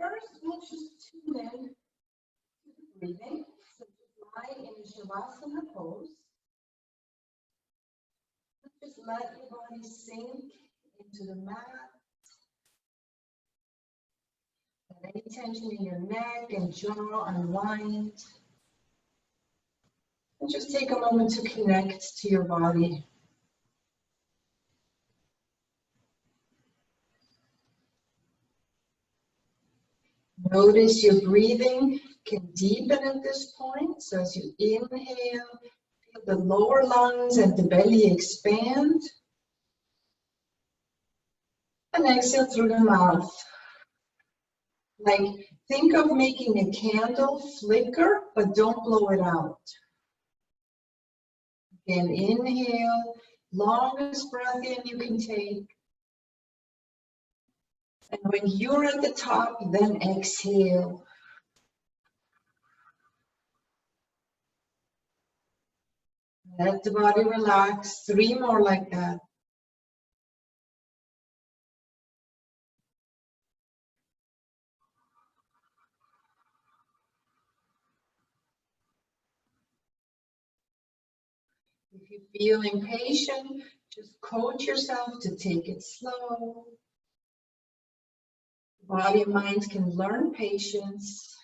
First, we'll just tune in to the breathing. So just lie in a Shavasana pose. Just let your body sink into the mat. Let any tension in your neck and jaw unwind. And just take a moment to connect to your body. Notice your breathing can deepen at this point. So as you inhale, feel the lower lungs and the belly expand. And exhale through the mouth. Like, think of making a candle flicker, but don't blow it out. Again, inhale, longest breath in you can take. And when you're at the top, then exhale. Let the body relax. 3 more like that. If you feel impatient, just coach yourself to take it slow. Body and mind can learn patience.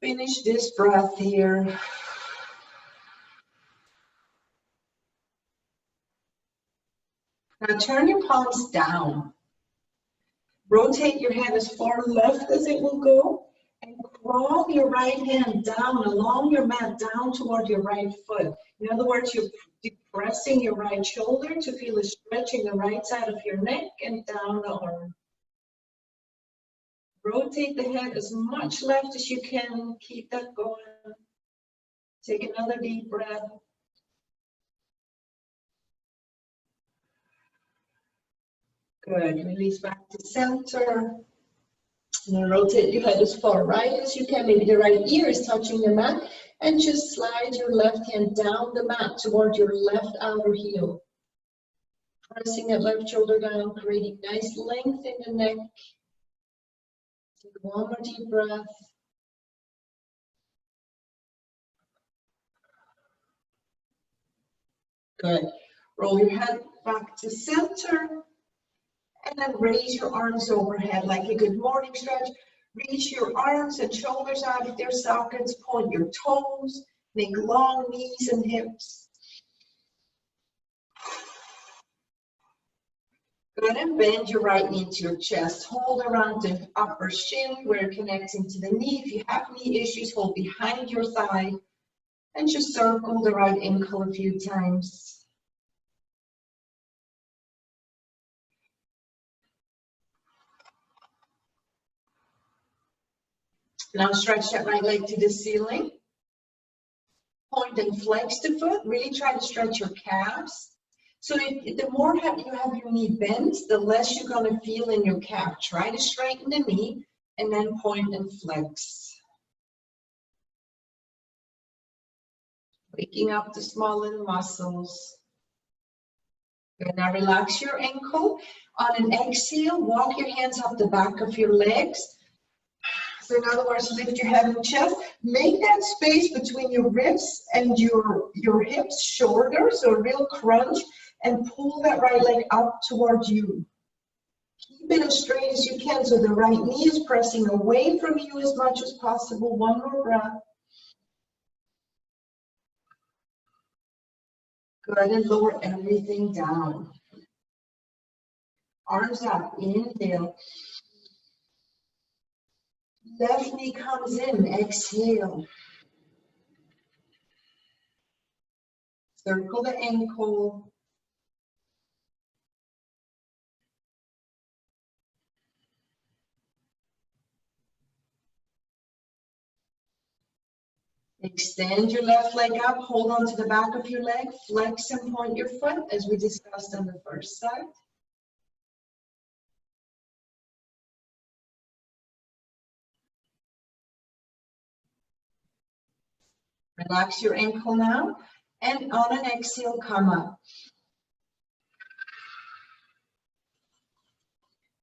Finish this breath here. Now turn your palms down. Rotate your head as far left as it will go. And crawl your right hand down along your mat, down toward your right foot. In other words, you're depressing your right shoulder to feel a stretch in the right side of your neck and down the arm. Rotate the head as much left as you can. Keep that going. Take another deep breath. Good. Release back to center. And rotate your head as far right as you can. Maybe the right ear is touching the mat. And just slide your left hand down the mat toward your left outer heel. Pressing that left shoulder down, creating nice length in the neck. Take one more deep breath. Good. Roll your head back to center. And then raise your arms overhead like a good morning stretch. Reach your arms and shoulders out of their sockets. Point your toes. Make long knees and hips. Good, and bend your right knee to your chest. Hold around the upper shin where you're connecting to the knee. If you have knee issues, hold behind your thigh. And just circle the right ankle a few times. Now stretch that right leg to the ceiling. Point and flex the foot. Really try to stretch your calves. So the more you have your knee bent, the less you're going to feel in your calf. Try to straighten the knee and then point and flex. Waking up the small little muscles. Good. Now relax your ankle. On an exhale, walk your hands up the back of your legs. So in other words, lift your head and chest. Make that space between your ribs and your hips shorter, so a real crunch, and pull that right leg up toward you. Keep it as straight as you can so the right knee is pressing away from you as much as possible. One more breath. Good, and lower everything down. Arms up, inhale. Left knee comes in, exhale. Circle the ankle. Extend your left leg up, hold on to the back of your leg, flex and point your foot as we discussed on the first side. Relax your ankle now. And on an exhale, come up.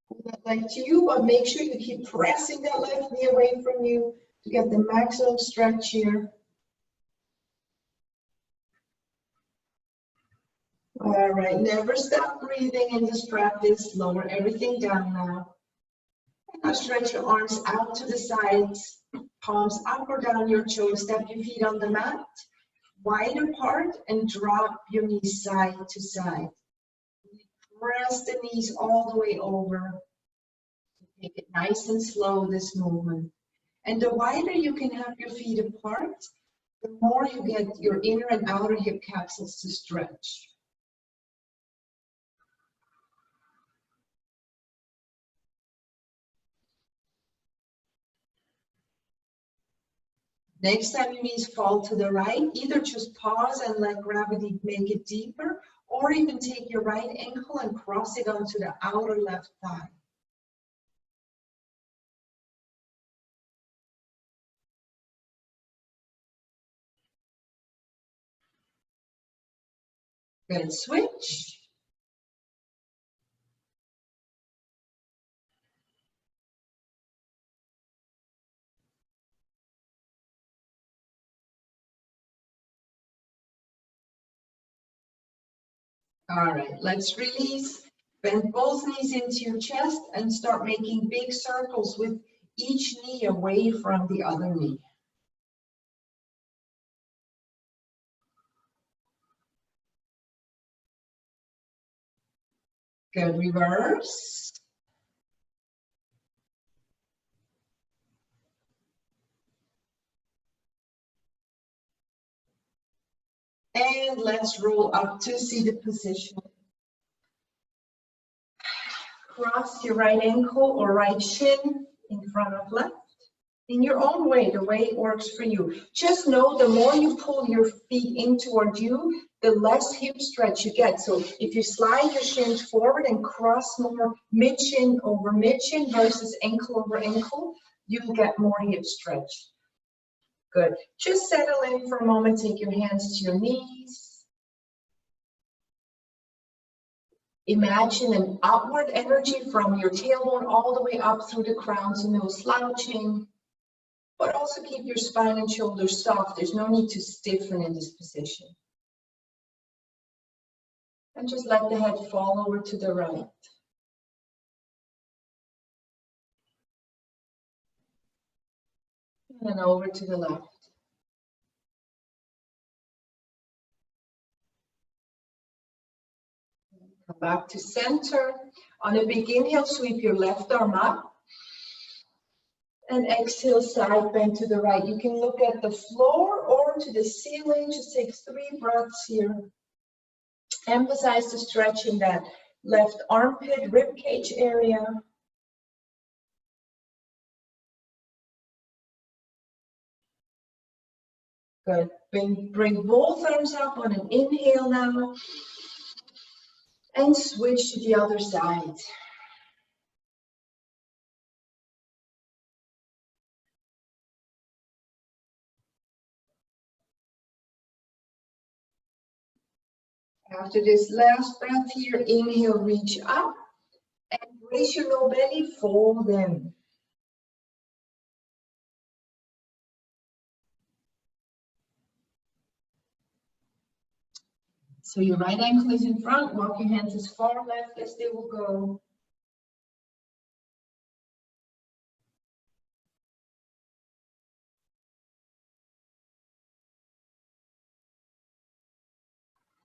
Pull that leg to you, but make sure you keep pressing that left knee away from you to get the maximum stretch here. All right, never stop breathing in this practice. Lower everything down now. Now stretch your arms out to the sides, palms up or down your choice. Step your feet on the mat, wide apart, and drop your knees side to side. Press the knees all the way over. Take it nice and slow, this movement. And the wider you can have your feet apart, the more you get your inner and outer hip capsules to stretch. Next time your knees fall to the right, either just pause and let gravity make it deeper, or even take your right ankle and cross it onto the outer left thigh. Good, switch. All right, let's release. Bend both knees into your chest and start making big circles with each knee away from the other knee. Good, reverse. And let's roll up to seated position. Cross your right ankle or right shin in front of left. In your own way, the way it works for you. Just know the more you pull your feet in toward you, the less hip stretch you get. So if you slide your shins forward and cross more mid-shin over mid-shin versus ankle over ankle, you'll get more hip stretch. Good. Just settle in for a moment. Take your hands to your knees. Imagine an upward energy from your tailbone all the way up through the crown, so no slouching. But also keep your spine and shoulders soft. There's no need to stiffen in this position. And just let the head fall over to the right. And then over to the left. Come back to center. On a big inhale, sweep your left arm up. And exhale, side bend to the right. You can look at the floor or to the ceiling. Just take 3 breaths here. Emphasize the stretch in that left armpit, rib cage area. Good. Bring both arms up on an inhale now. And switch to the other side. After this last breath here, inhale, reach up. And brace your low belly, fold in. So your right ankle is in front, walk your hands as far left as they will go.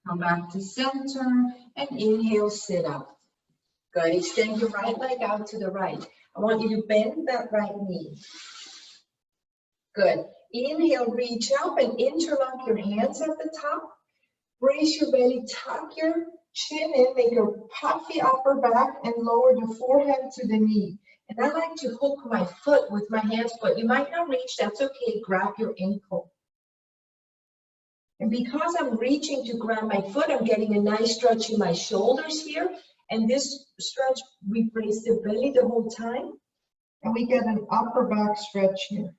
Come back to center and inhale, sit up. Good, extend your right leg out to the right. I want you to bend that right knee. Good, inhale, reach up and interlock your hands at the top. Brace your belly, tuck your chin in, make a puffy upper back and lower the forehead to the knee. And I like to hook my foot with my hands, but you might not reach, that's okay, grab your ankle. And because I'm reaching to grab my foot, I'm getting a nice stretch in my shoulders here. And this stretch, we brace the belly the whole time. And we get an upper back stretch here.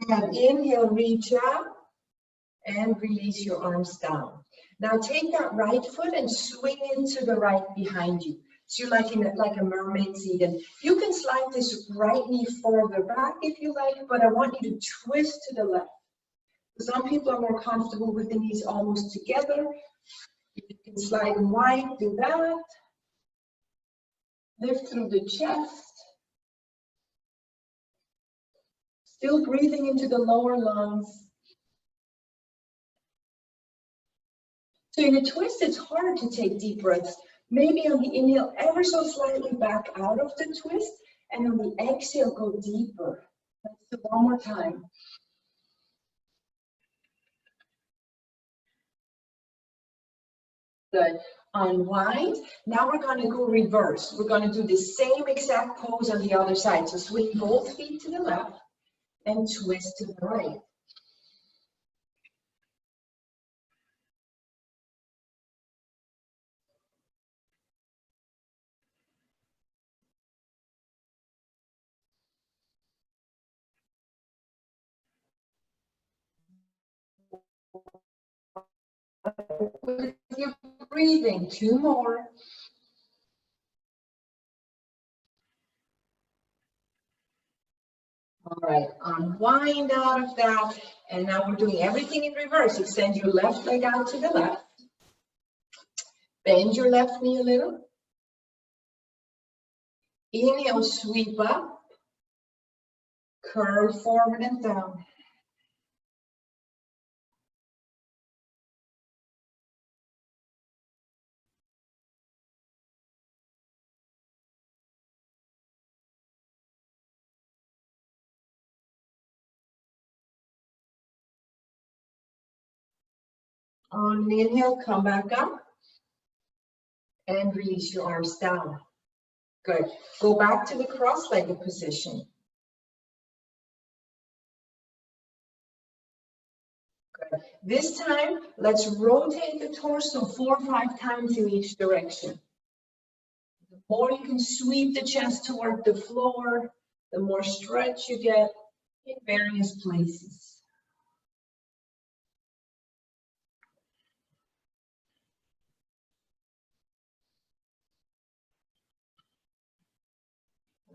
And inhale, reach up and release your arms down. Now take that right foot and swing into the right behind you. So you're like a mermaid seat. And you can slide this right knee further back if you like, but I want you to twist to the left. Some people are more comfortable with the knees almost together. You can slide and wide, do that. Lift through the chest. Still breathing into the lower lungs. So in a twist, it's hard to take deep breaths. Maybe on the inhale, ever so slightly back out of the twist, and on the exhale, go deeper. Let's do one more time. Good. Unwind. Now we're going to go reverse. We're going to do the same exact pose on the other side. So swing both feet to the left and twist to the right. With your breathing, 2 more. All right, unwind out of that. And now we're doing everything in reverse. Extend your left leg out to the left. Bend your left knee a little. Inhale, sweep up. Curve forward and down. On the inhale, come back up and release your arms down. Good. Go back to the cross-legged position. Good. This time, let's rotate the torso 4 or 5 times in each direction. The more you can sweep the chest toward the floor, the more stretch you get in various places.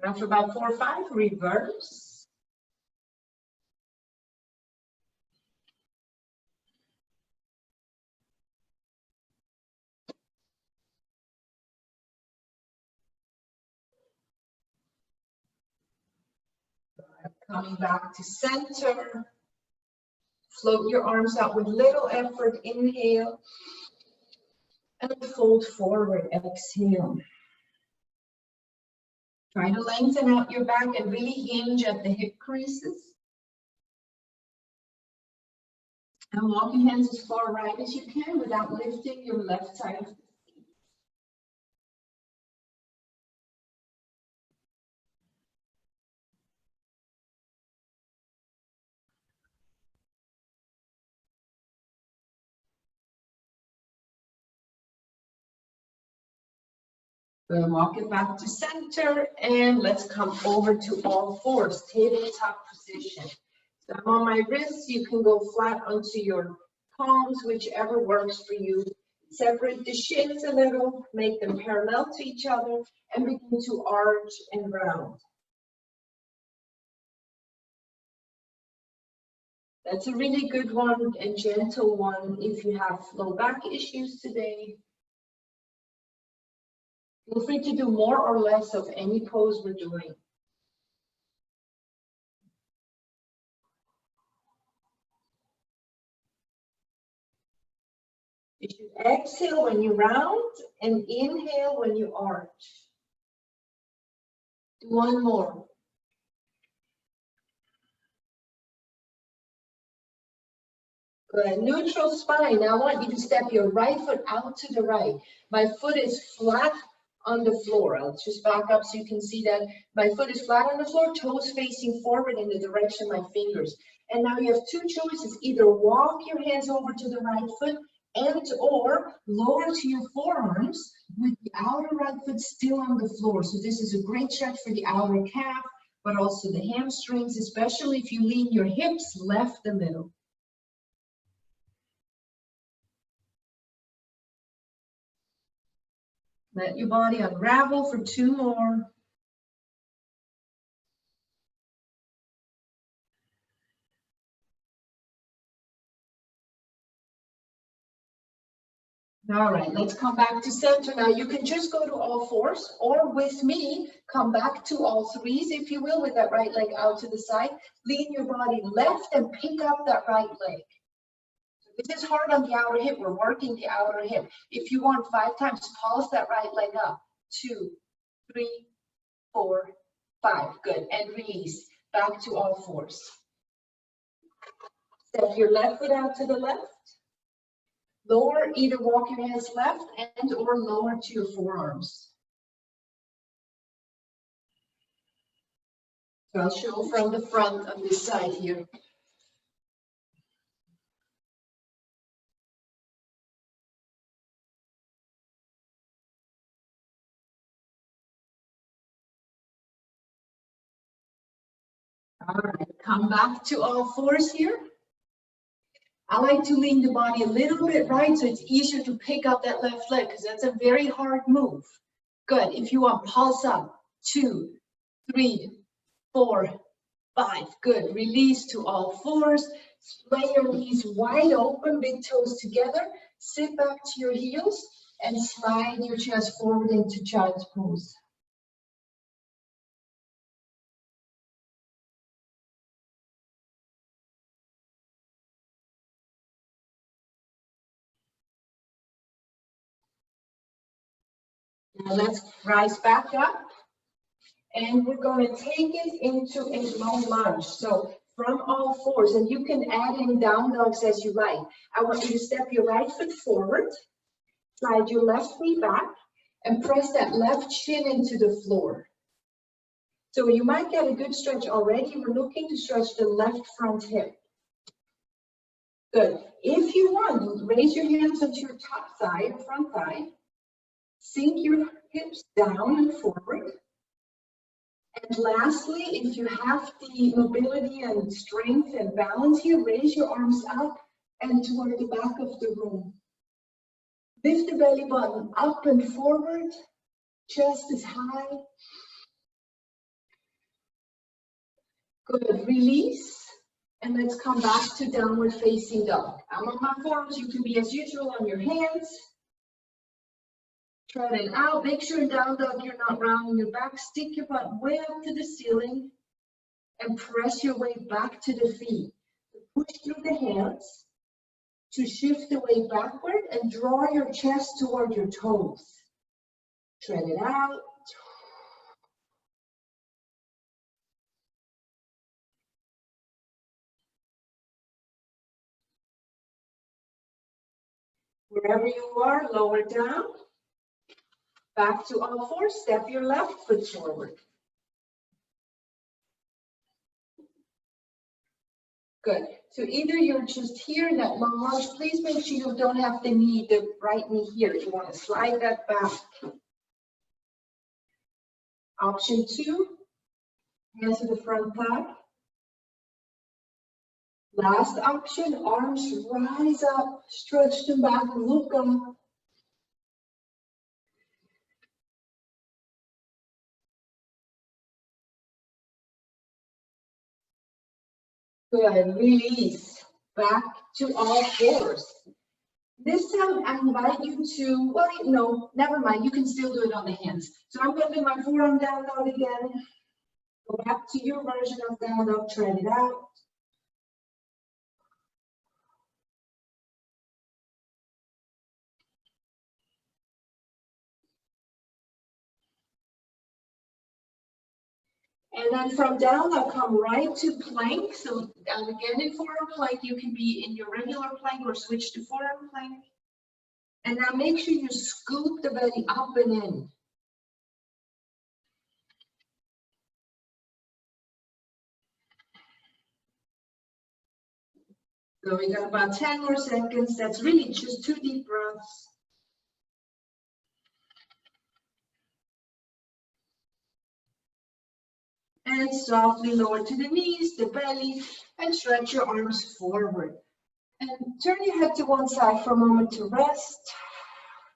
After about 4 or 5, reverse. Coming back to center. Float your arms out with little effort. Inhale. And fold forward. Exhale. Try to lengthen out your back and really hinge at the hip creases. And walk your hands as far right as you can without lifting your left side of the feet. We'll walk it back to center and let's come over to all fours, tabletop position. So I'm on my wrists, you can go flat onto your palms, whichever works for you. Separate the shins a little, make them parallel to each other, and begin to arch and round. That's a really good one and gentle one if you have low back issues today. Feel free to do more or less of any pose we're doing. You should exhale when you round and inhale when you arch. Do one more. Good. Neutral spine. Now I want you to step your right foot out to the right. My foot is flat on the floor. I'll just back up so you can see that. My foot is flat on the floor, toes facing forward in the direction of my fingers. And now you have 2 choices. Either walk your hands over to the right foot and or lower to your forearms with the outer right foot still on the floor. So this is a great stretch for the outer calf, but also the hamstrings, especially if you lean your hips left a little. Let your body unravel for 2 more. All right, let's come back to center. Now you can just go to all fours, or with me, come back to all threes, if you will, with that right leg out to the side. Lean your body left and pick up that right leg. This is hard on the outer hip. We're working the outer hip. If you want 5 times, pulse that right leg up. 2, 3, 4, 5. Good. And release. Back to all fours. Step your left foot out to the left. Lower, either walk your hands left and or lower to your forearms. So I'll show from the front of this side here. All right, come back to all fours here. I like to lean the body a little bit right so it's easier to pick up that left leg because that's a very hard move. Good. If you want, pulse up. 2, 3, 4, 5. Good. Release to all fours. Splay your knees wide open, big toes together. Sit back to your heels and slide your chest forward into child's pose. Now let's rise back up, and we're going to take it into a low lunge. So from all fours, and you can add in down dogs as you like. I want you to step your right foot forward, slide your left knee back, and press that left shin into the floor. So you might get a good stretch already. We're looking to stretch the left front hip. Good. If you want, raise your hands onto your top thigh, front thigh. Sink your hips down and forward. And lastly, if you have the mobility and strength and balance here, raise your arms up and toward the back of the room. Lift the belly button up and forward. Chest is high. Good. Release. And let's come back to downward facing dog. I'm on my forearms. You can be as usual on your hands. Try it out. Make sure in down dog you're not rounding your back. Stick your butt way up to the ceiling and press your way back to the feet. Push through the hands to shift the weight backward and draw your chest toward your toes. Tread it out. Wherever you are, lower down. Back to all fours. Step your left foot forward. Good. So either you're just here in that long lunge, please make sure you don't have the right knee here. You want to slide that back. Option 2, hands to the front thigh. Last option, arms rise up, stretch them back, look up. Good, release, back to all fours. This time I invite you to, well, no, never mind, you can still do it on the hands. So I'm going to do my forearm down dog again. Go back to your version of down dog, tread it out. And then from down, I'll come right to plank. So again, in forearm plank, you can be in your regular plank or switch to forearm plank. And now make sure you scoop the belly up and in. So we got about 10 more seconds. That's really just 2 deep breaths. And softly lower to the knees, the belly, and stretch your arms forward. And turn your head to one side for a moment to rest.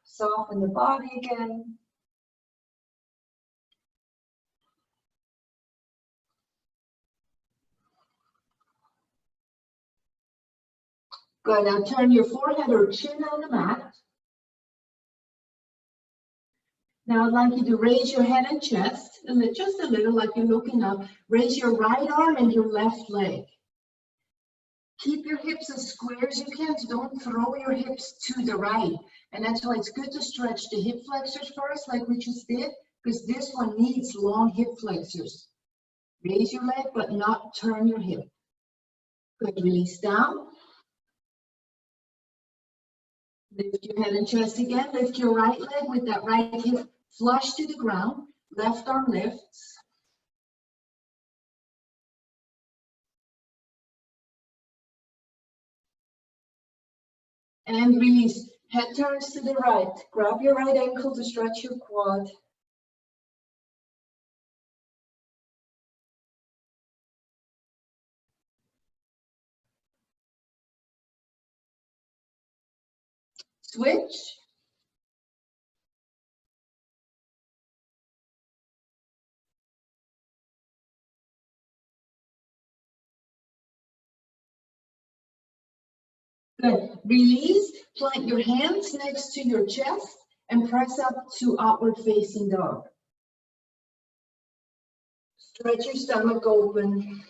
Soften the body again. Good, now turn your forehead or chin on the mat. Now I'd like you to raise your head and chest, and just a little like you're looking up. Raise your right arm and your left leg. Keep your hips as square as you can, so don't throw your hips to the right. And that's why it's good to stretch the hip flexors first, like we just did, because this one needs long hip flexors. Raise your leg, but not turn your hip. Good, release down. Lift your head and chest again. Lift your right leg with that right hip flush to the ground. Left arm lifts. And release. Head turns to the right. Grab your right ankle to stretch your quad. Switch. Good. Release. Plant your hands next to your chest and press up to outward facing dog. Stretch your stomach open.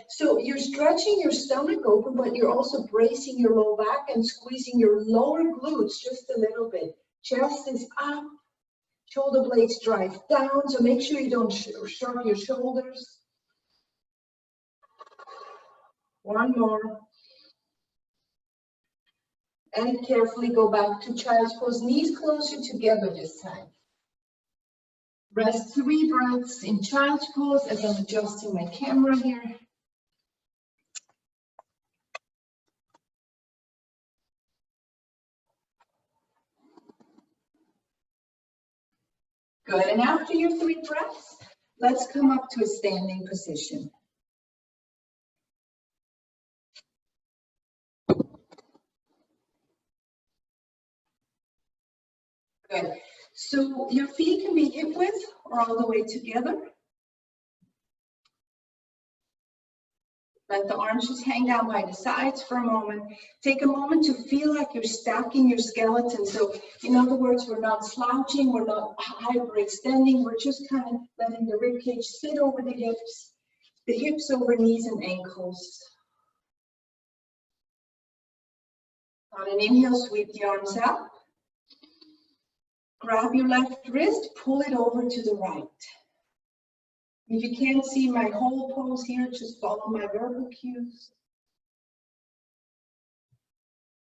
So you're stretching your stomach open, but you're also bracing your low back and squeezing your lower glutes just a little bit. Chest is up, shoulder blades drive down, so make sure you don't shrug your shoulders. One more. And carefully go back to child's pose, knees closer together this time. Rest 3 breaths in child's pose as I'm adjusting my camera here. Good, and after your 3 breaths, let's come up to a standing position. Good, so your feet can be hip width or all the way together. Let the arms just hang down by the sides for a moment. Take a moment to feel like you're stacking your skeleton. So in other words, we're not slouching, we're not hyperextending, we're just kind of letting the rib cage sit over the hips over knees and ankles. On an inhale, sweep the arms up. Grab your left wrist, pull it over to the right. If you can't see my whole pose here, just follow my verbal cues.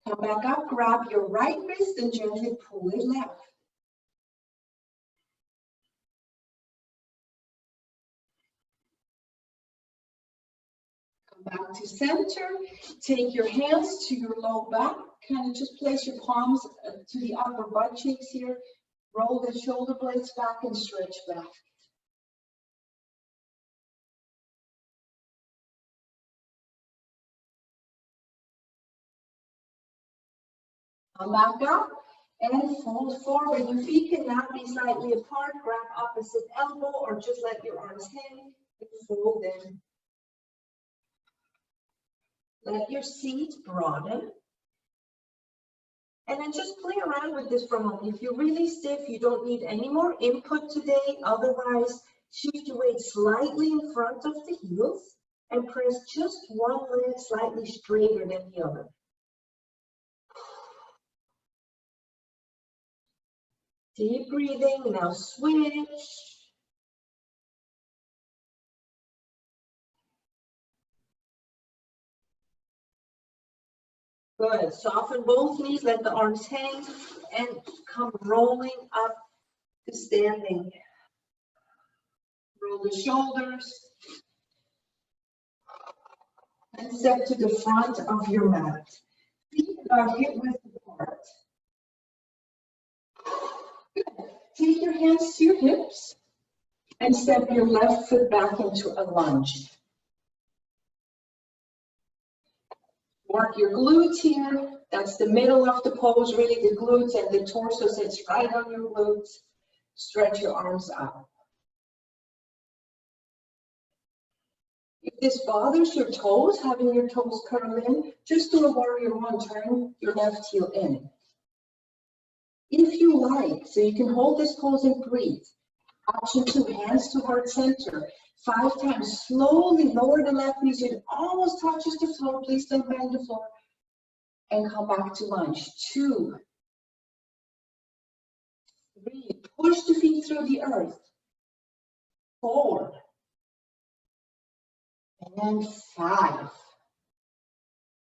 Come back up, grab your right wrist and gently pull it left. Come back to center. Take your hands to your low back. Kind of just place your palms to the upper butt cheeks here. Roll the shoulder blades back and stretch back. Come back up and fold forward. Your feet can now be slightly apart. Grab opposite elbow or just let your arms hang and fold in. Let your seat broaden. And then just play around with this for a moment. If you're really stiff, you don't need any more input today. Otherwise, shift your weight slightly in front of the heels and press just one leg slightly straighter than the other. Deep breathing, now switch. Good, soften both knees, let the arms hang and come rolling up to standing. Roll the shoulders and step to the front of your mat. Feet are hip width apart. Good. Take your hands to your hips. And step your left foot back into a lunge. Work your glutes here. That's the middle of the pose, really the glutes, and the torso sits right on your glutes. Stretch your arms out. If this bothers your toes, having your toes curl in, just do a warrior one, turn your left heel in. If you like, so you can hold this pose and breathe. Option 2, hands to heart center. 5 times, slowly lower the left knee so it almost touches the floor. Please don't bend the floor. And come back to lunge. 2, 3, push the feet through the earth. 4, and 5.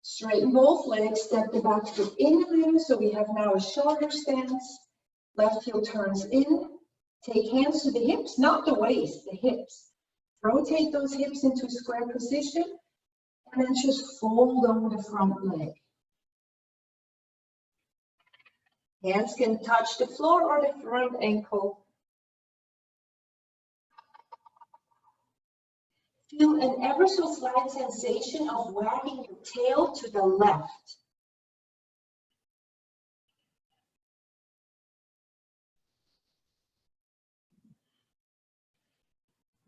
Straighten both legs, step the back foot in a little, so we have now a shoulder stance. Left heel turns in. Take hands to the hips, not the waist, the hips. Rotate those hips into a square position, and then just fold over the front leg. Hands can touch the floor or the front ankle. Feel an ever so slight sensation of wagging your tail to the left.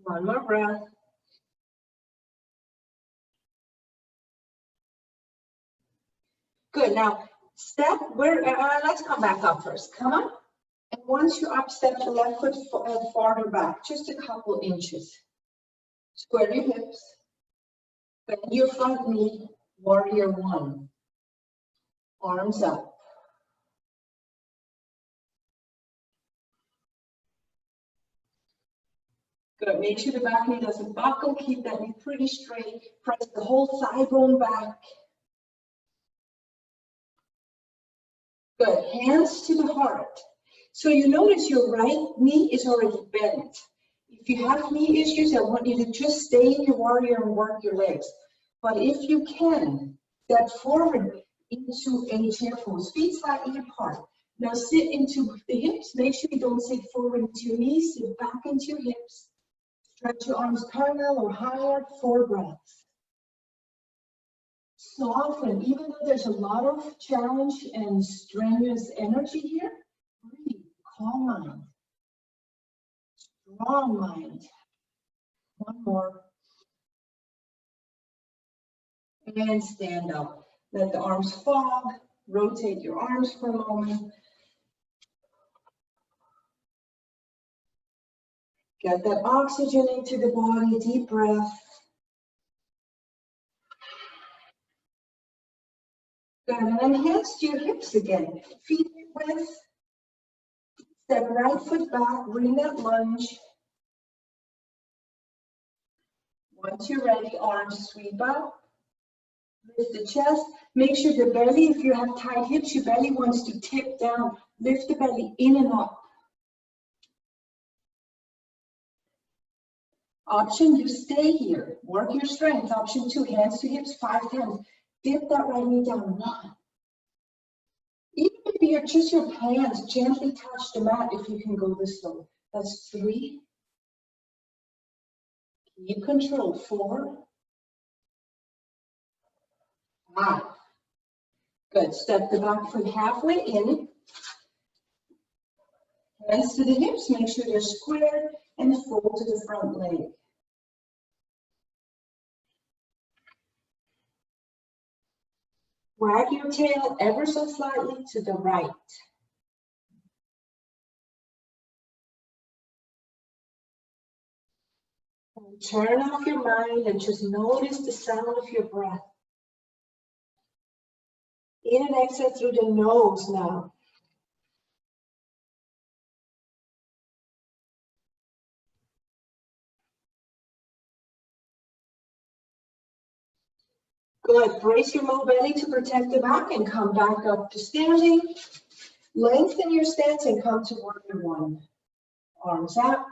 One more breath. Good. Now, step where. Let's come back up first. Come on. And once you're up, step the left foot farther back, just a couple inches. Square your hips. Bend your front knee. Warrior one. Arms up. Good. Make sure the back knee doesn't buckle. Keep that knee pretty straight. Press the whole thigh bone back. Good. Hands to the heart. So you notice your right knee is already bent. If you have knee issues, I want you to just stay in your warrior and work your legs. But if you can, step forward into a chair pose, feet slightly apart. Now sit into the hips. Make sure you don't sit forward into your knees. Sit back into your hips. Stretch your arms parallel or higher. 4 breaths. Soften, even though there's a lot of challenge and strenuous energy here, breathe, calm mind, strong mind. One more. And stand up. Let the arms fall. Rotate your arms for a moment. Get that oxygen into the body, deep breath. Good, and then hands to your hips again. Feet width. Step right foot back, bring that lunge. Once you're ready, arms sweep up. Lift the chest. Make sure the belly, if you have tight hips, your belly wants to tip down. Lift the belly in and up. Option, you stay here. Work your strength. Option 2, hands to hips 5 times. Dip that right knee down. 1. Even if you're just your hands, gently touch the mat if you can go this low. That's 3. Keep control. 4. 5. Good. Step the back foot halfway in. Hands to the hips. Make sure they're square and fold to the front leg. Wag your tail ever so slightly to the right. And turn off your mind and just notice the sound of your breath. In and exhale through the nose now. Good. Brace your low belly to protect the back and come back up to standing. Lengthen your stance and come to warrior one. Arms out.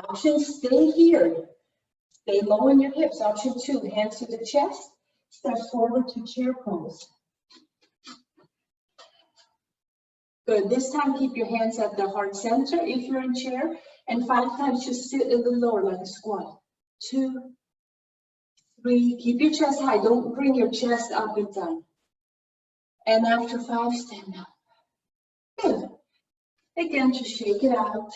Option, stay here. Stay low in your hips. Option 2, hands to the chest. Step forward to chair pose. Good. This time, keep your hands at the heart center if you're in chair. And 5 times, just sit a little lower like a squat. 2, 3. Keep your chest high. Don't bring your chest up and down. And after 5, stand up. Good. Again, just shake it out.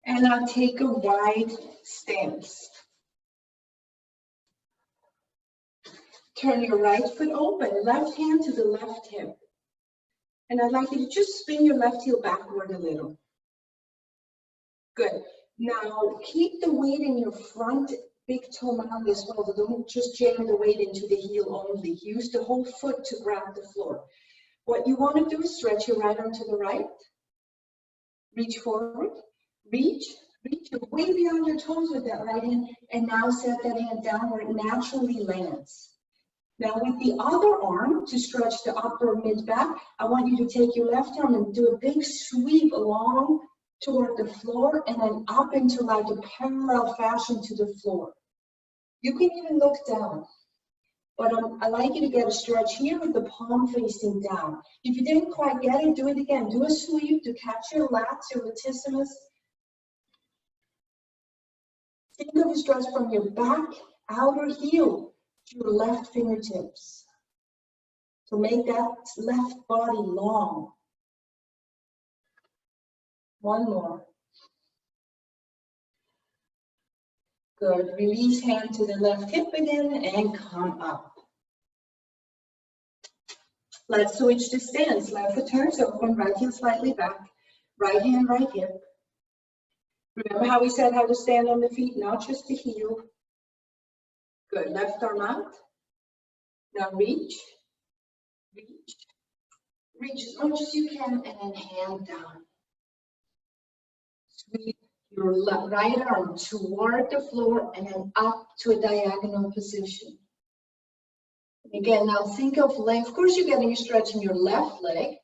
And now take a wide stance. Turn your right foot open, left hand to the left hip. And I'd like you to just spin your left heel backward a little. Good. Now keep the weight in your front big toe mound as well. So don't just jam the weight into the heel only. Use the whole foot to grab the floor. What you want to do is stretch your right arm to the right. Reach forward. Reach way beyond your toes with that right hand. And now set that hand down where it naturally lands. Now with the other arm, to stretch the upper mid-back, I want you to take your left arm and do a big sweep along toward the floor and then up into like a parallel fashion to the floor. You can even look down. But I like you to get a stretch here with the palm facing down. If you didn't quite get it, do it again. Do a sweep to catch your lats, your latissimus. Think of a stretch from your back, outer heel to your left fingertips. So make that left body long. One more. Good. Release hand to the left hip again and come up. Let's switch the stance. Left foot turns open, right heel slightly back. Right hand, right hip. Remember how we said how to stand on the feet, not just the heel. Good. Left arm out. Now reach. Reach as much as you can and then hand down. Sweep your right arm toward the floor and then up to a diagonal position. Again, now think of length. Of course, you're getting a stretch in your left leg,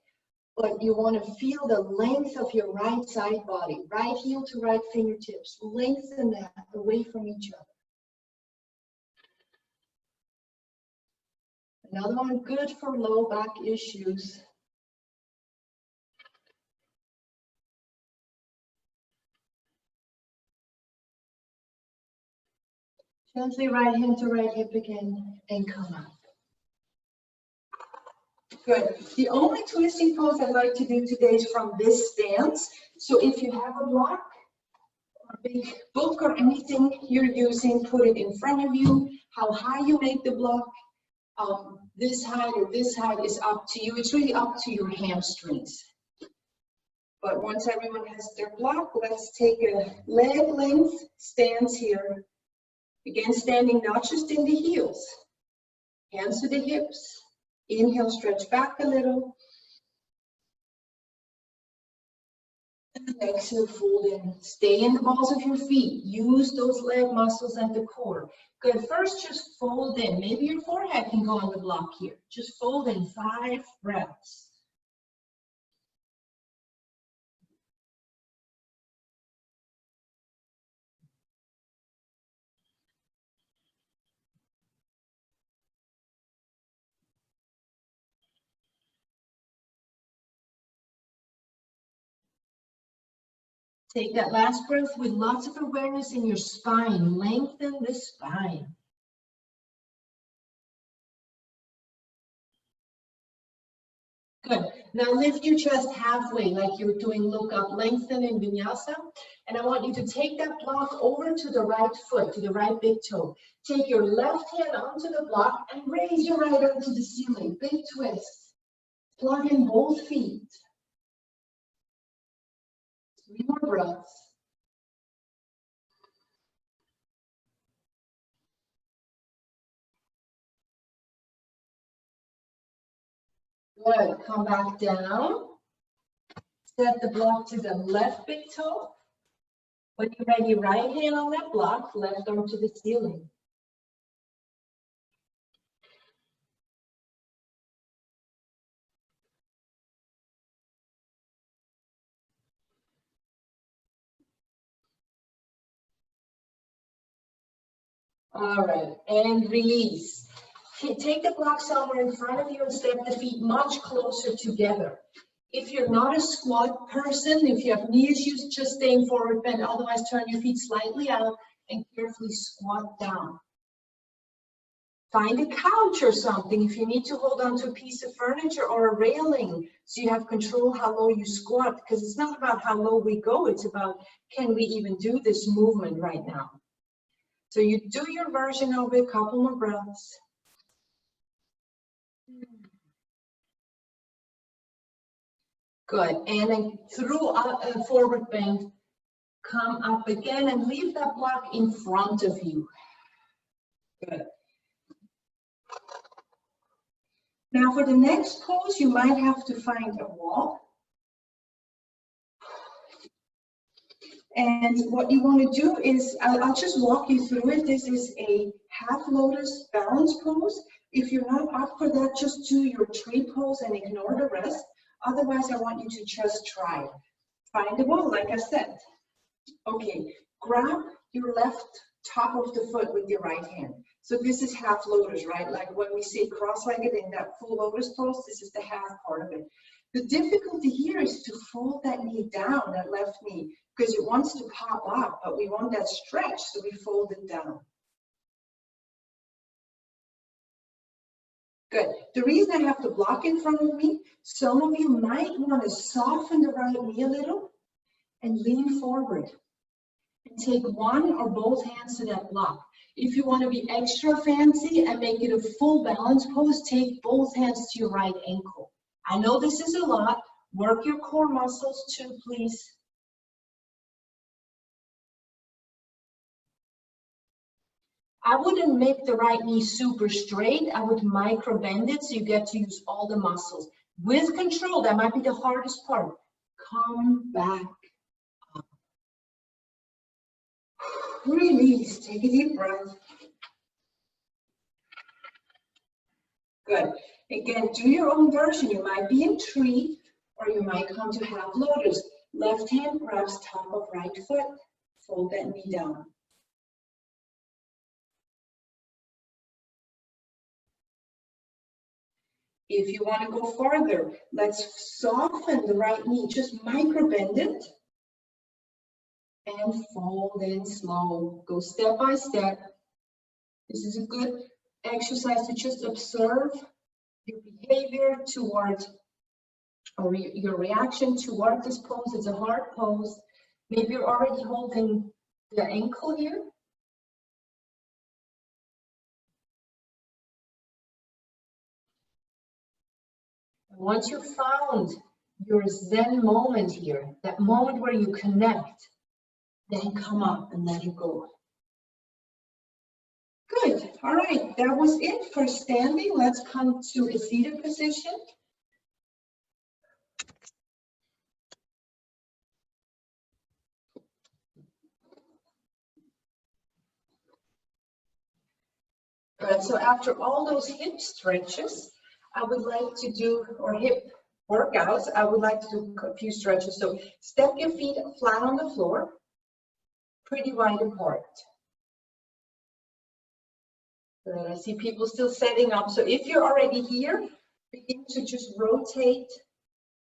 but you want to feel the length of your right side body. Right heel to right fingertips. Lengthen that away from each other. Another one good for low back issues. Gently right hand to right hip again and come up. Good. The only twisting pose I'd like to do today is from this stance. So if you have a block, or a big book or anything you're using, put it in front of you. How high you make the block, this height or this height is up to you. It's really up to your hamstrings. But once everyone has their block, let's take a leg length stance here. Again, standing not just in the heels, hands to the hips. Inhale, stretch back a little. And exhale, fold in. Stay in the balls of your feet. Use those leg muscles at the core. Good. First, just fold in. Maybe your forehead can go on the block here. Just fold in 5 breaths. Take that last breath with lots of awareness in your spine. Lengthen the spine. Good. Now lift your chest halfway like you're doing look up, lengthen in vinyasa. And I want you to take that block over to the right foot, to the right big toe. Take your left hand onto the block and raise your right arm to the ceiling. Big twist. Plug in both feet. 3 more breaths. Good. Come back down. Set the block to the left big toe. When you're ready, right hand on that block, left arm to the ceiling. All right, and release. Take the block somewhere in front of you and step the feet much closer together. If you're not a squat person, if you have knee issues, just staying forward bend. Otherwise, turn your feet slightly out and carefully squat down. Find a couch or something if you need to hold on to a piece of furniture or a railing so you have control how low you squat, because it's not about how low we go, it's about can we even do this movement right now. So you do your version of it, a couple more breaths. Good, and then through a forward bend, come up again and leave that block in front of you. Good. Now for the next pose, you might have to find a wall. And what you want to do is, I'll just walk you through it. This is a half lotus balance pose. If you're not up for that, just do your tree pose and ignore the rest. Otherwise, I want you to just try it. Find a wall, like I said. Okay, grab your left top of the foot with your right hand. So this is half lotus, right? Like when we say cross-legged in that full lotus pose, this is the half part of it. The difficulty here is to fold that knee down, that left knee, because it wants to pop up, but we want that stretch, so we fold it down. Good. The reason I have the block in front of me, some of you might want to soften the right knee a little and lean forward. And take one or both hands to that block. If you want to be extra fancy and make it a full balance pose, take both hands to your right ankle. I know this is a lot. Work your core muscles too, please. I wouldn't make the right knee super straight. I would micro bend it so you get to use all the muscles. With control, that might be the hardest part. Come back up. Release, take a deep breath. Good. Again, do your own version. You might be in tree or you might come to half lotus. Left hand grabs top of right foot. Fold that knee down. If you want to go farther, let's soften the right knee. Just micro bend it and fold in slow. Go step by step. This is a good exercise to just observe your behavior toward, or your reaction toward this pose. It's a hard pose. Maybe you're already holding the ankle here. Once you found your Zen moment here, that moment where you connect, then come up and let it go. Good. All right. That was it for standing. Let's come to a seated position. All right. So after all those hip stretches, I would like to do, or hip workouts, I would like to do a few stretches. So step your feet flat on the floor, pretty wide apart. I see people still setting up. So if you're already here, begin to just rotate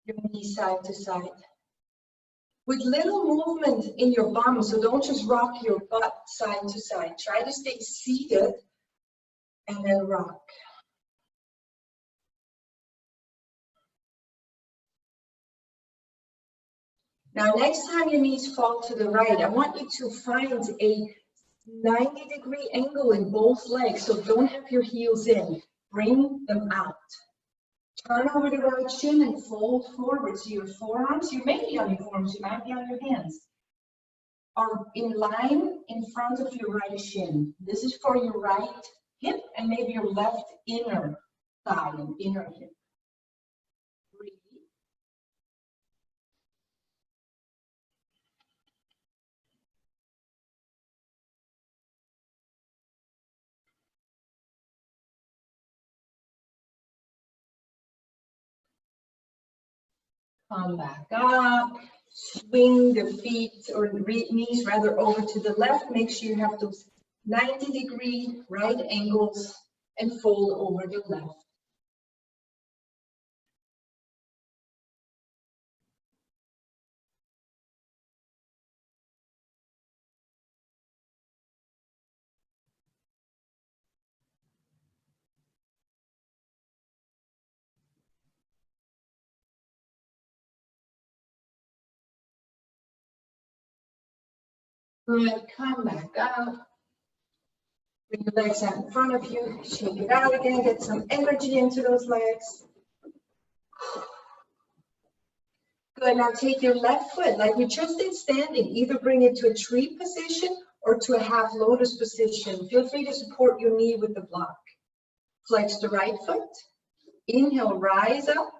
your knee side to side. With little movement in your bum, so don't just rock your butt side to side. Try to stay seated and then rock. Now, next time your knees fall to the right, I want you to find a 90-degree angle in both legs, so don't have your heels in. Bring them out. Turn over the right shin and fold forward. So your forearms, you may be on your forearms, you might be on your hands, are in line in front of your right shin. This is for your right hip and maybe your left inner thigh and inner hip. Breathe. Come back up. Swing the feet or the knees rather over to the left. Make sure you have those 90-degree right angles and fold over the left. Good, come back up. Bring your legs out in front of you, shake it out again, get some energy into those legs. Good, now take your left foot, like we just did standing, either bring it to a tree position or to a half lotus position. Feel free to support your knee with the block. Flex the right foot, inhale, rise up,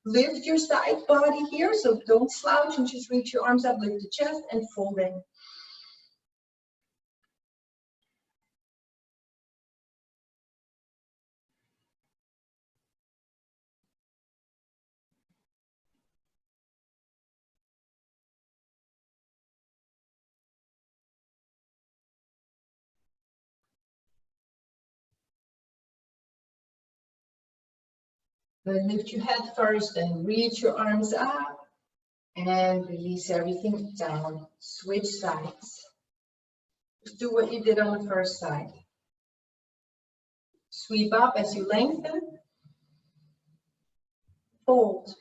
lift your side body here, so don't slouch and just reach your arms up, lift the chest and fold in. Then lift your head first and reach your arms up and release everything down. Switch sides. Just do what you did on the first side. Sweep up as you lengthen. Fold.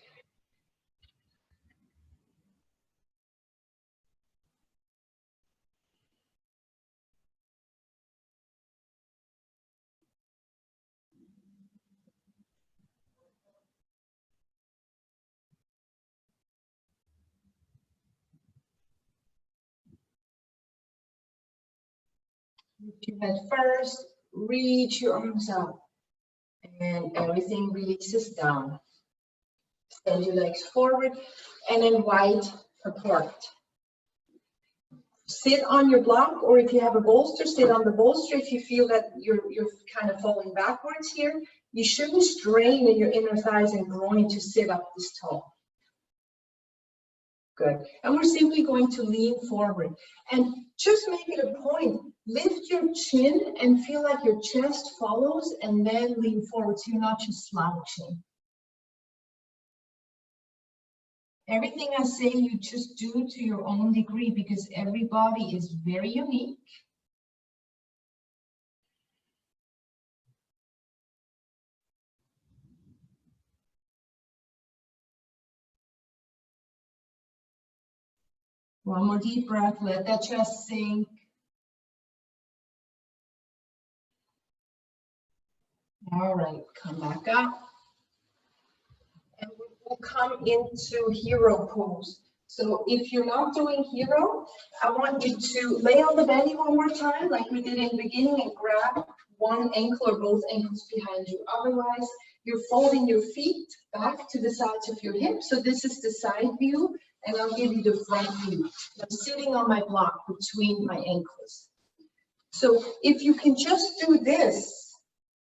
Lift your head first, reach your arms up, and everything releases down. Extend your legs forward, and then wide apart. Sit on your block, or if you have a bolster, sit on the bolster. If you feel that you're kind of falling backwards here, you shouldn't strain in your inner thighs and groin to sit up this tall. Good. And we're simply going to lean forward. And just make it a point. Lift your chin and feel like your chest follows, and then lean forward so you're not just slouching. Everything I say, you just do to your own degree because everybody is very unique. One more deep breath, let that chest sink. All right, come back up. And we'll come into hero pose. So if you're not doing hero, I want you to lay on the belly one more time, like we did in the beginning, and grab one ankle or both ankles behind you. Otherwise, you're folding your feet back to the sides of your hips. So this is the side view, and I'll give you the front view. I'm sitting on my block between my ankles. So if you can just do this,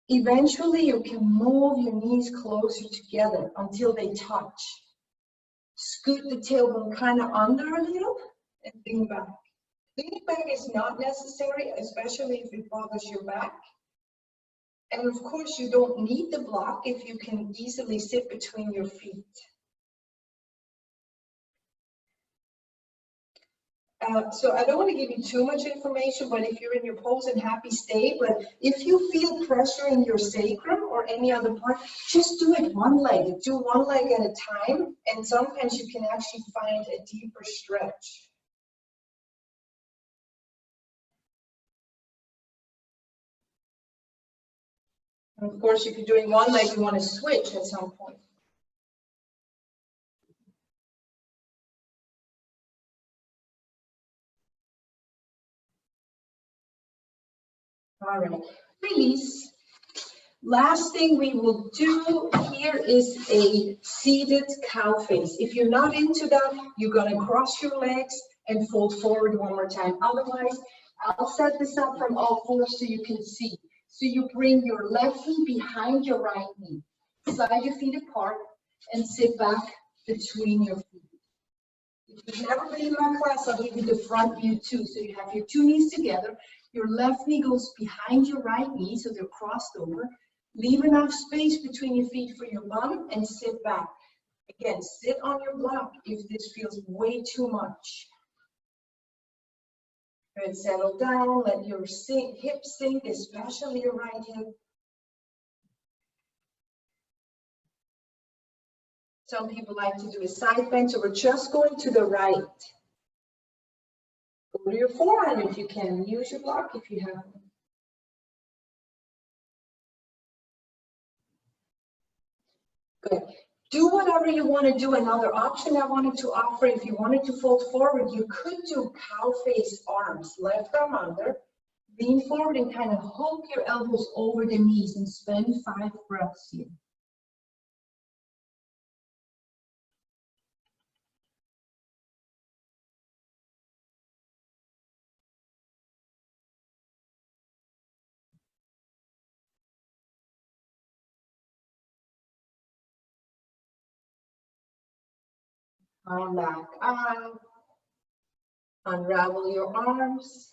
eventually you can move your knees closer together until they touch. Scoot the tailbone kind of under a little and lean back. Leaning back is not necessary, especially if it bothers your back. And of course, you don't need the block if you can easily sit between your feet. So I don't want to give you too much information, but if you're in your pose and happy, stay. But if you feel pressure in your sacrum or any other part, just do it one leg. Do one leg at a time, and sometimes you can actually find a deeper stretch. And of course, if you're doing one leg, you want to switch at some point. All right, release. Last thing we will do here is a seated cow face. If you're not into that, you're gonna cross your legs and fold forward one more time. Otherwise, I'll set this up from all fours so you can see. So you bring your left knee behind your right knee. Slide your feet apart and sit back between your feet. If you've never been in my class, I'll give you the front view too. So you have your two knees together. Your left knee goes behind your right knee, so they're crossed over. Leave enough space between your feet for your bum and sit back. Again, sit on your block if this feels way too much. Good, settle down, let your hips sink, especially your right hip. Some people like to do a side bend, so we're just going to the right. Go to your forearm if you can. Use your block if you have one. Good. Do whatever you want to do. Another option I wanted to offer, if you wanted to fold forward, you could do cow face arms. Left arm under. Lean forward and kind of hook your elbows over the knees and spend 5 breaths here. Arm back up. Unravel your arms.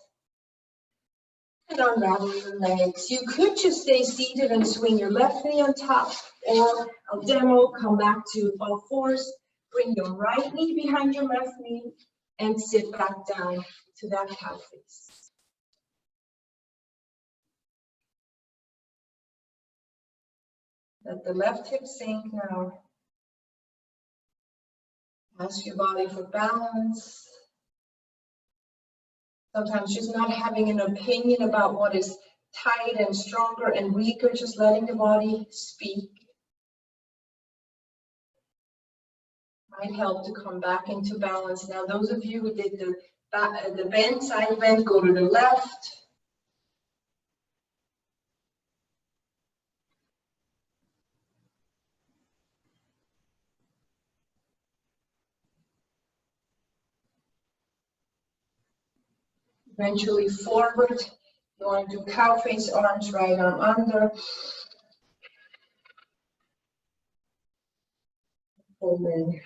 And unravel your legs. You could just stay seated and swing your left knee on top, or I'll demo, come back to all fours, bring your right knee behind your left knee, and sit back down to that cow face. Let the left hip sink now. Ask your body for balance. Sometimes just not having an opinion about what is tight and stronger and weaker, just letting the body speak. Might help to come back into balance. Now, those of you who did the bend, side bend, go to the left. Eventually forward. You want to do cow face arms, right arm under. Hold in.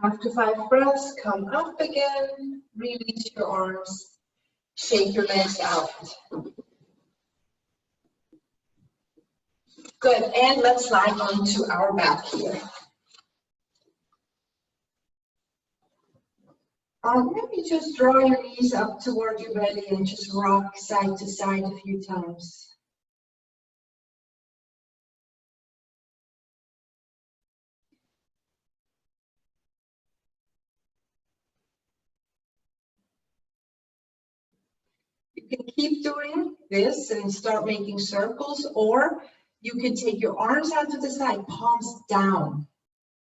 After 5 breaths, come up again, release your arms, shake your legs out. Good, and let's slide onto our back here. Maybe just draw your knees up toward your belly and just rock side to side a few times. You can keep doing this and start making circles, or you can take your arms out to the side, palms down,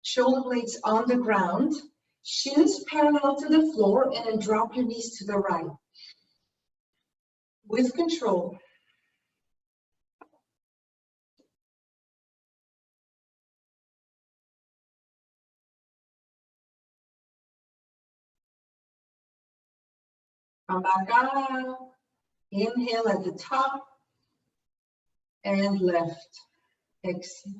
shoulder blades on the ground, shins parallel to the floor, and then drop your knees to the right. With control. Come back up. Inhale at the top and left. Exhale.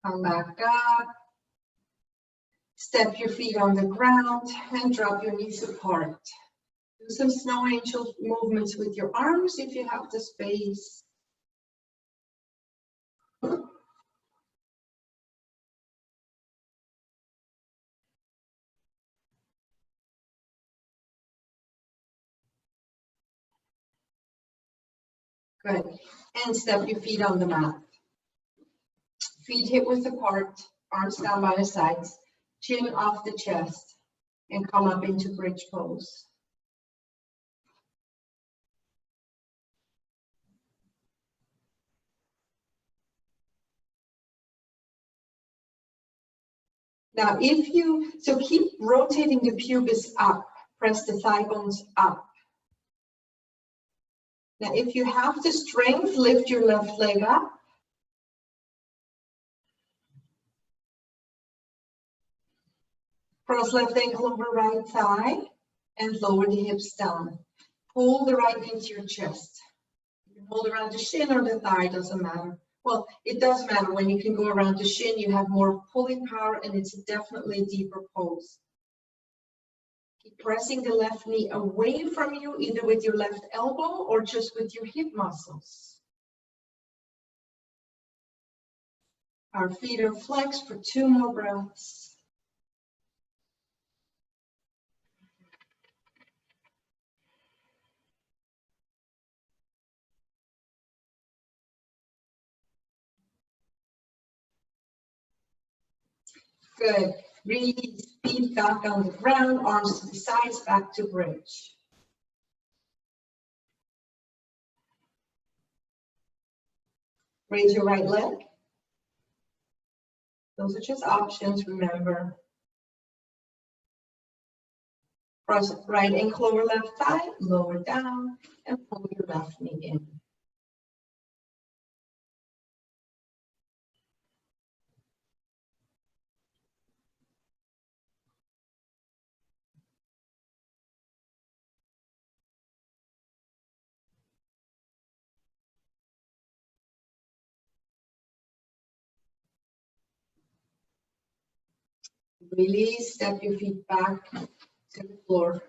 Come back up. Step your feet on the ground and drop your knees apart. Do some snow angel movements with your arms if you have the space. Good. And step your feet on the mat. Feet hip width apart, arms down by the sides, chin off the chest, and come up into bridge pose. Now, so keep rotating the pubis up, press the thigh bones up. Now, if you have the strength, lift your left leg up. Cross left ankle over right thigh and lower the hips down. Pull the right knee to your chest. You can hold around the shin or the thigh, doesn't matter. Well, it does matter. When you can go around the shin, you have more pulling power and it's definitely a deeper pose. Keep pressing the left knee away from you, either with your left elbow or just with your hip muscles. Our feet are flexed for 2 more breaths. Good. Release, feet back on the ground, arms to the sides, back to bridge. Raise your right leg. Those are just options, remember. Cross right ankle over left thigh, lower down, and pull your left knee in. Release, step your feet back to the floor.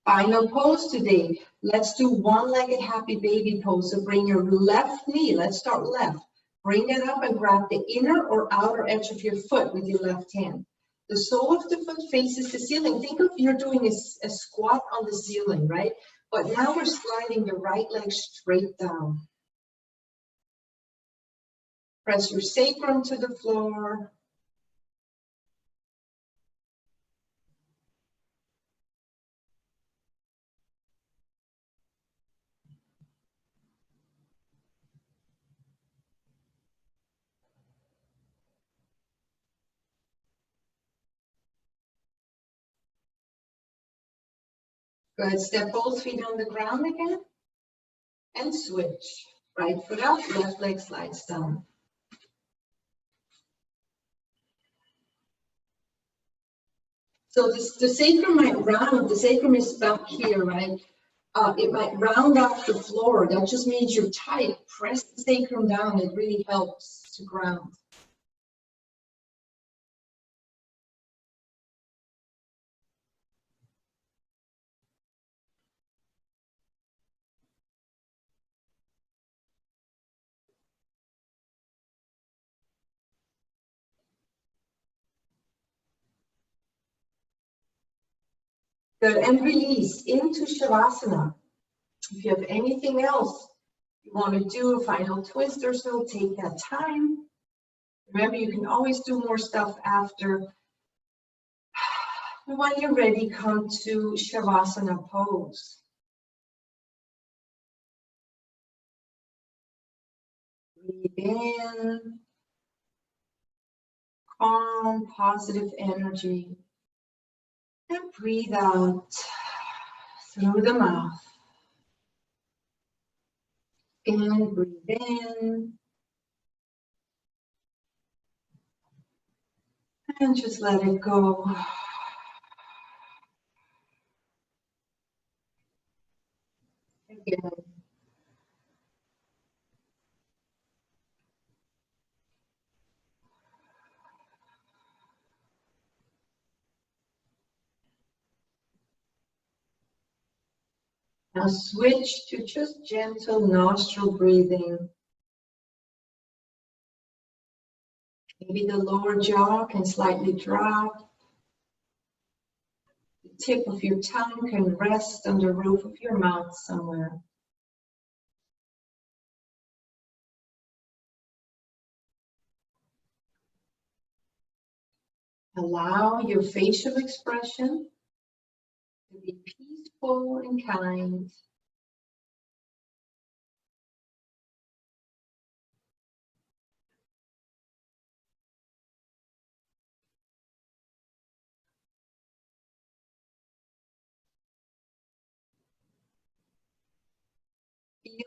Final pose today. Let's do one-legged happy baby pose. So bring your left knee, let's start left. Bring it up and grab the inner or outer edge of your foot with your left hand. The sole of the foot faces the ceiling. Think of you're doing a squat on the ceiling, right? But now we're sliding the right leg straight down. Press your sacrum to the floor. Good. Step both feet on the ground again. And switch. Right foot up, left leg slides down. So the sacrum might round, the sacrum is back here, right? It might round off the floor. That just means you're tight. Press the sacrum down. It really helps to ground. Good, and release into Shavasana. If you have anything else you want to do, a final twist or so, take that time. Remember, you can always do more stuff after. When you're ready, come to Shavasana pose. Breathe in, calm, positive energy. And breathe out through the mouth. And breathe in. And just let it go. Again. Now switch to just gentle nostril breathing. Maybe the lower jaw can slightly drop. The tip of your tongue can rest on the roof of your mouth somewhere. Allow your facial expression to be peaceful and kind.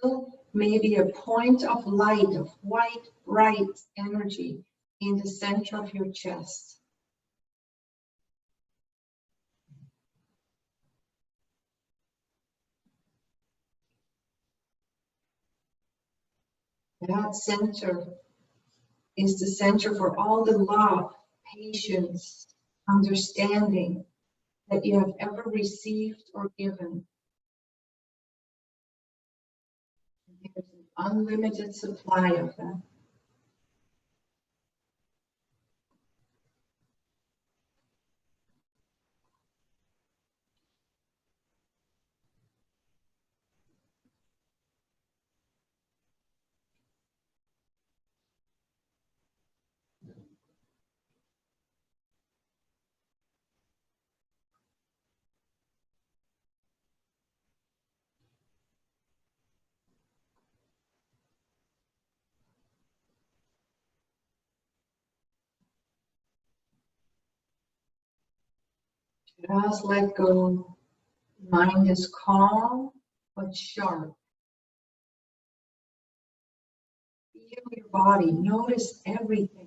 Feel maybe a point of light, of white, bright energy in the center of your chest. That center is the center for all the love, patience, understanding that you have ever received or given. There's an unlimited supply of that. Just let go. Mind is calm but sharp. Feel your body. Notice everything.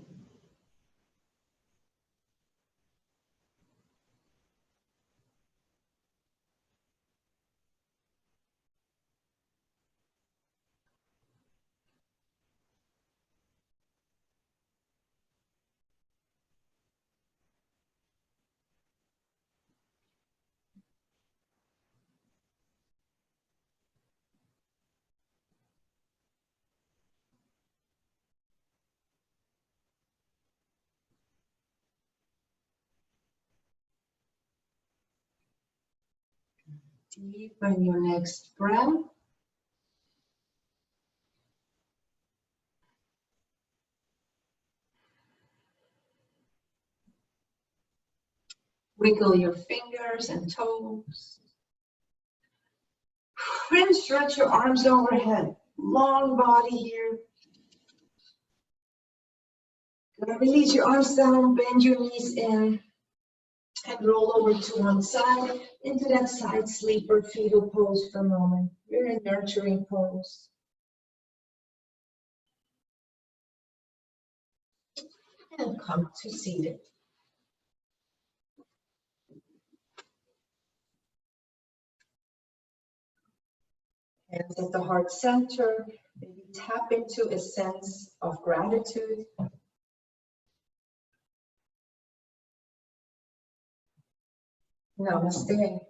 Deepen your next breath. Wiggle your fingers and toes. And stretch your arms overhead. Long body here. Gonna release your arms down, bend your knees in, and roll over to one side into that side sleeper fetal pose for a moment. You're in nurturing pose. And come to seated. Hands at the heart center. Maybe tap into a sense of gratitude. Namaste.